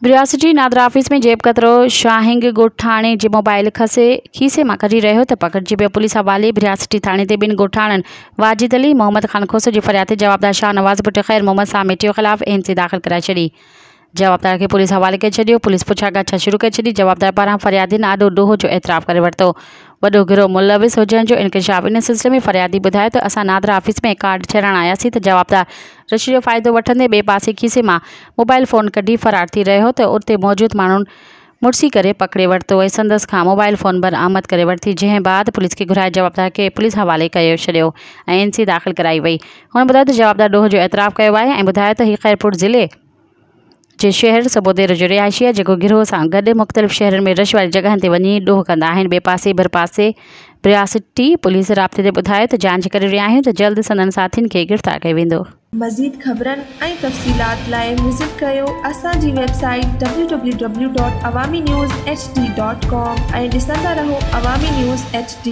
बिरासिटी NADRA office में जेब कतरो शाहिंग ॻोठाणे जे मोबाइल खीसे मां कढी रहियो त पकड़जी वियो। पुलिस हवाले बिरासिटी थाणे ते ॿिनि ॻोठाणनि वाजिद अली मोहम्मद ख़ान खोसो जी फरियाद ते जवाबदार शाहनवाज़ पुट ख़ैर मोहम्मद सां मेटियो ख़िलाफ़ एनसी दाख़िल कराए छॾी। जवाबदार के पुलिस हवाले करे छॾियो। पुलिस पुछा शुरू करे छॾी। जवाबदार पारां फरियादी आॾो ॾोह जो एतराफ़ करे वरितो। वॾो गिरोह मुलविस हुजण जो इंकशाफ। इन सिलसिले में फरियादी ॿुधायो त असां नादरा ऑफिस में कार्ड छॾण आयासीं त जवाबदार रशी जो फ़ाइदो वठंदे ॿिए पासे खीसे मां मोबाइल फ़ोन कढी फ़रार थी रहियो त उते मौजूद माण्हुनि मुड़िसी करे पकड़े वरितो ऐं संदसि खां मोबाइल फ़ोन बरामद करे वरिती, जंहिं बाद पुलिस खे घुराए जवाबदार खे पुलिस हवाले करे छॾियो ऐं एनसी दाख़िल कराई वई। हुन ॿुधायो त जवाबदार ॾोह जो एतराफ़ कयो आहे ऐं ॿुधायो त हीउ ख़ैरपुर ज़िले जे शहर सबोदेर जो रिहायशी आहे जेको गिरोह सां गॾु मुख़्तलिफ़ शहरनि में रश वारी जॻहनि ते वञी ॾोह कंदा आहिनि। ॿिए पासे भरपासे बिरासिटी पुलिस राब्ते ते ॿुधायो त जांच करे रहिया आहियूं त जल्द संदनि साथियुनि खे गिरफ़्तार कयो वेंदो। मज़ीद ख़बरनि ऐं तफ़सीलात लाइ विज़िट कयो असांजी वेबसाइट www.awamiNewsHD.com ऐं ॾिसंदा रहो अवामी न्यूज़ HD।